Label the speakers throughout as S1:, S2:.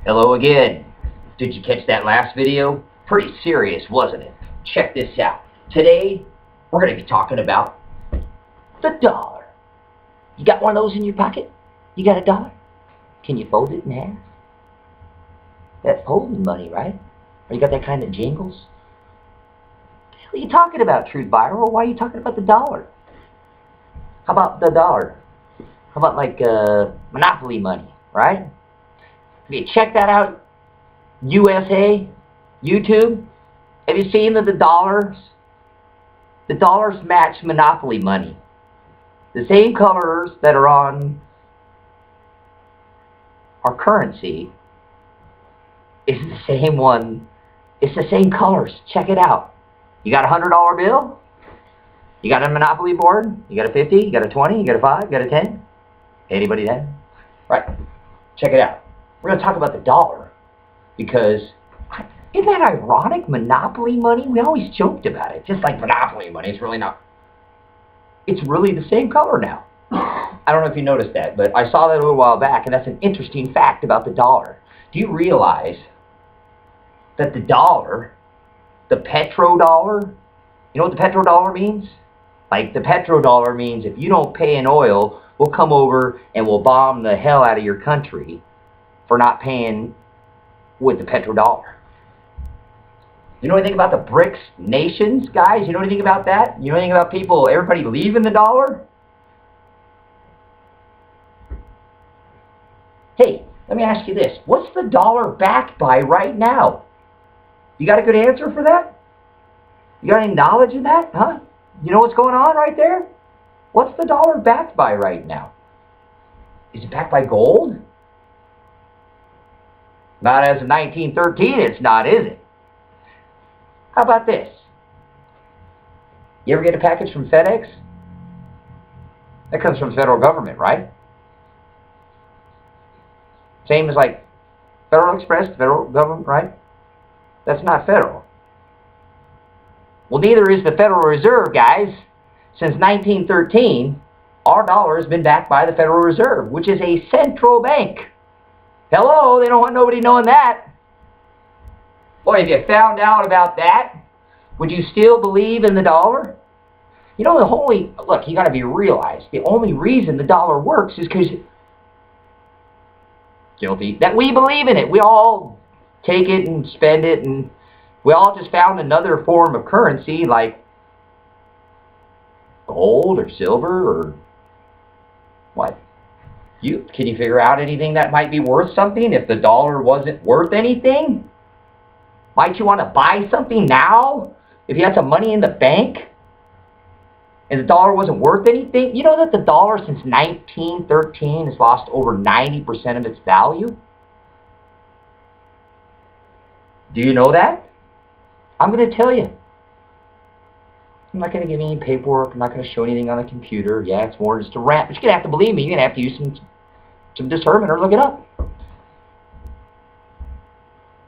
S1: Hello again. Did you catch that last video? Pretty serious, wasn't it? Check this out. Today, we're going to be talking about the dollar. You got one of those in your pocket? You got a dollar? Can you fold it in half? That's folding money, right? Or you got that kind of jingles? What are you talking about, Truth Viral? Why are you talking about the dollar? How about the dollar? How about like Monopoly money, right? Have you checked that out? USA, YouTube? Have you seen that the dollars match Monopoly money? The same colors that are on our currency is the same one. It's the same colors. Check it out. You got a $100 bill? You got a Monopoly board? You got a 50? You got a 20? You got a 5? You got a 10? Anybody that? Right. Check it out. We're going to talk about the dollar because isn't that ironic? Monopoly money? We always joked about it. Just like Monopoly money. It's really not. It's really the same color now. I don't know if you noticed that, but I saw that a little while back, and that's an interesting fact about the dollar. Do you realize that the dollar, the petrodollar, you know what the petrodollar means? Like the petrodollar means if you don't pay in oil, we'll come over and we'll bomb the hell out of your country for not paying with the petrodollar. You know anything about the BRICS nations, guys? You know anything about that? You know anything about people, everybody leaving the dollar? Hey, let me ask you this. What's the dollar backed by right now? You got a good answer for that? You got any knowledge in that? Huh? You know what's going on right there? What's the dollar backed by right now? Is it backed by gold? Not as of 1913, it's not, is it? How about this? You ever get a package from FedEx? That comes from the federal government, right? Same as like Federal Express, federal government, right? That's not federal. Well, neither is the Federal Reserve, guys. Since 1913, our dollar has been backed by the Federal Reserve, which is a central bank. Hello, they don't want nobody knowing that. Boy, if you found out about that, would you still believe in the dollar? You know, look, you got to be realized, the only reason the dollar works is because, guilty, that we believe in it. We all take it and spend it, and we all just found another form of currency like gold or silver or what? Can you figure out anything that might be worth something if the dollar wasn't worth anything? Might you want to buy something now if you had some money in the bank and the dollar wasn't worth anything? You know that the dollar since 1913 has lost over 90% of its value? Do you know that? I'm going to tell you. I'm not going to give you any paperwork. I'm not going to show anything on the computer. Yeah, it's more just a rant. But you're going to have to believe me. You're going to have to use some discernment or look it up.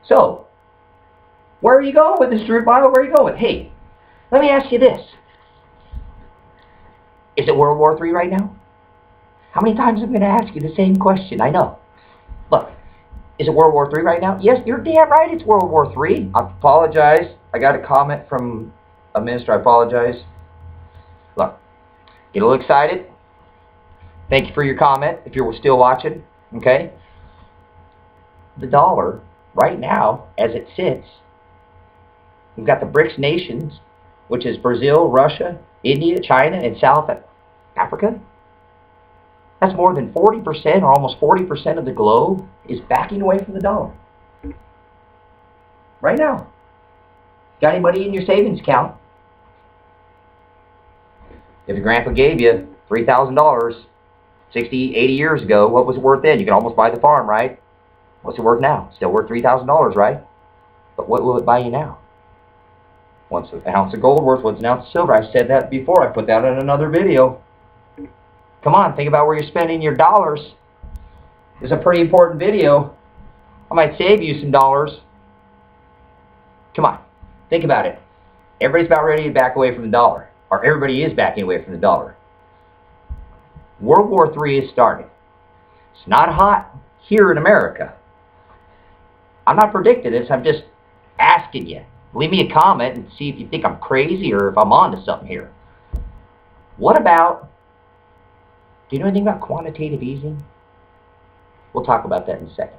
S1: So, where are you going with this, Drew Bible? Where are you going? Hey, let me ask you this. Is it World War III right now? How many times am I going to ask you the same question? I know. Look, is it World War III right now? Yes, you're damn right it's World War III. I apologize. I got a comment from a minister. I apologize. Look, get a little excited. Thank you for your comment if you're still watching. Okay? The dollar, right now, as it sits, we've got the BRICS nations, which is Brazil, Russia, India, China, and South Africa. That's more than 40% or almost 40% of the globe is backing away from the dollar. Right now. Got anybody in your savings account? If your grandpa gave you $3,000 60, 80 years ago, what was it worth then? You could almost buy the farm, right? What's it worth now? Still worth $3,000, right? But what will it buy you now? What's an ounce of gold worth? What's an ounce of silver? I said that before. I put that in another video. Come on, think about where you're spending your dollars. It's a pretty important video. I might save you some dollars. Come on, think about it. Everybody's about ready to back away from the dollar. Or everybody is backing away from the dollar. World War III is starting. It's not hot here in America. I'm not predicting this. I'm just asking you. Leave me a comment and see if you think I'm crazy or if I'm on to something here. What about, do you know anything about quantitative easing? We'll talk about that in a second.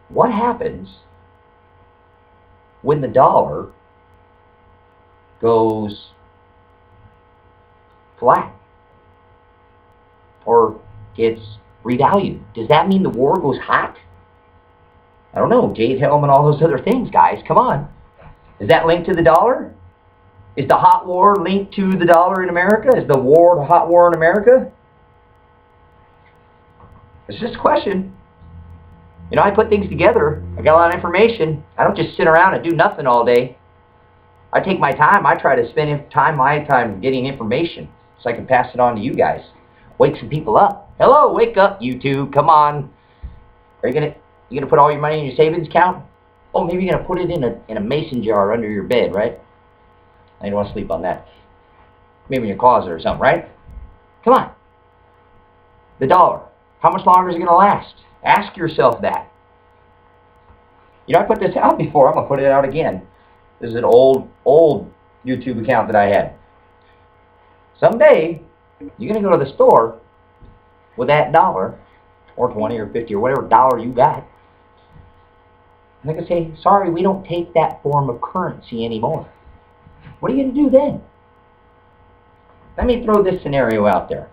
S1: What happens when the dollar goes flat or gets revalued? Does that mean the war goes hot? I don't know. Jade Helm and all those other things, guys. Come on. Is that linked to the dollar? Is the hot war linked to the dollar in America? Is the hot war in America? It's just a question. You know, I put things together. I got a lot of information. I don't just sit around and do nothing all day. I take my time. I try to spend my time getting information so I can pass it on to you guys. Wake some people up. Hello, wake up, YouTube. Come on. Are you gonna put all your money in your savings account? Oh, maybe you're gonna put it in a mason jar under your bed, right? I don't want to sleep on that. Maybe in your closet or something, right? Come on. The dollar. How much longer is it gonna last? Ask yourself that. You know, I put this out before. I'm gonna put it out again. This is an old YouTube account that I had. Someday, you're gonna go to the store with that dollar, or 20 or 50 or whatever dollar you got. And they're gonna say, sorry, we don't take that form of currency anymore. What are you gonna do then? Let me throw this scenario out there.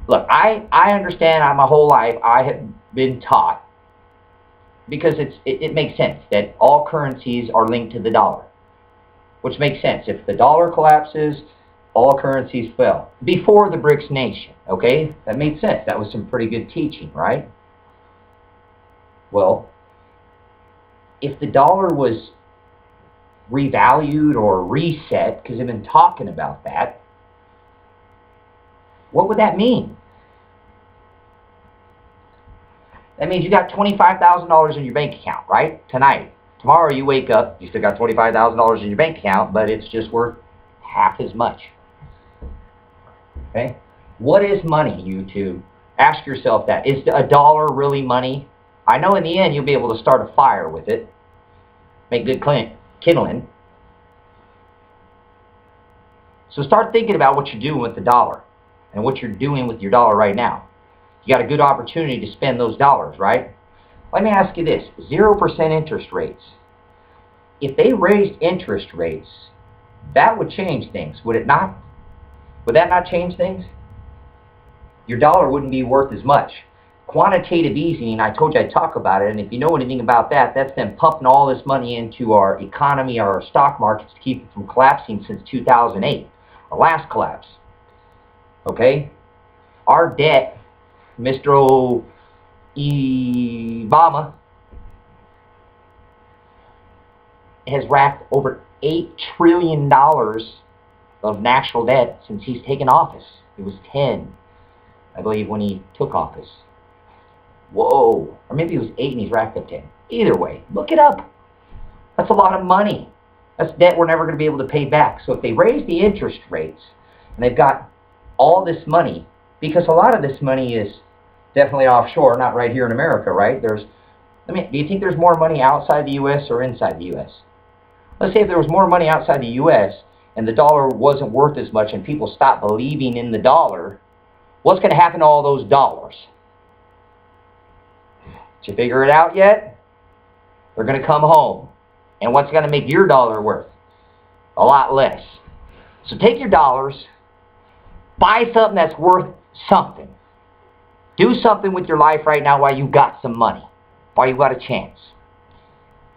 S1: Look, I understand my whole life I have been taught, because it makes sense that all currencies are linked to the dollar, which makes sense. If the dollar collapses, all currencies fell. Before the BRICS nation, okay? That made sense. That was some pretty good teaching, right? Well, if the dollar was revalued or reset, because they've been talking about that, what would that mean? That means you got $25,000 in your bank account, right? Tonight. Tomorrow you wake up, you still got $25,000 in your bank account, but it's just worth half as much. Okay? What is money, YouTube? Ask yourself that. Is a dollar really money? I know in the end you'll be able to start a fire with it. Make good kindling. So start thinking about what you're doing with the dollar and what you're doing with your dollar right now. You got a good opportunity to spend those dollars, right? Let me ask you this. 0% interest rates. If they raised interest rates, that would change things, would it not? Would that not change things? Your dollar wouldn't be worth as much. Quantitative easing, I told you I'd talk about it, and if you know anything about that, that's them pumping all this money into our economy, our stock markets, to keep it from collapsing since 2008, our last collapse. Okay? Our debt, Mr. Obama, has racked over $8 trillion of national debt since he's taken office. It was 10, I believe, when he took office. Whoa. Or maybe it was 8 and he's racked up 10. Either way, look it up. That's a lot of money. That's debt we're never going to be able to pay back. So if they raise the interest rates and they've got all this money, because a lot of this money is definitely offshore, not right here in America, right? Do you think there's more money outside the U.S. or inside the U.S.? Let's say if there was more money outside the U.S. and the dollar wasn't worth as much and people stopped believing in the dollar, what's going to happen to all those dollars? Did you figure it out yet? They're going to come home. And what's going to make your dollar worth? A lot less. So take your dollars, buy something that's worth something. Do something with your life right now while you got some money, while you got a chance.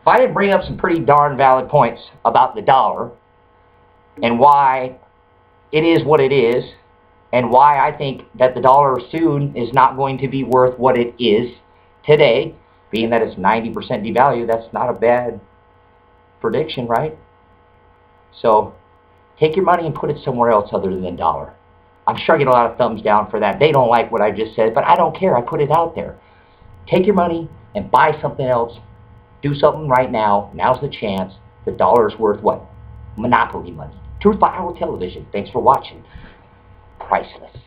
S1: If I didn't bring up some pretty darn valid points about the dollar and why it is what it is, and why I think that the dollar soon is not going to be worth what it is today, being that it's 90% devalued, that's not a bad prediction, right? So take your money and put it somewhere else other than the dollar. I'm sure I get a lot of thumbs down for that. They don't like what I just said, but I don't care. I put it out there. Take your money and buy something else. Do something right now. Now's the chance. The dollar's worth what? Monopoly money. Truth by Hour Television. Thanks for watching. Priceless.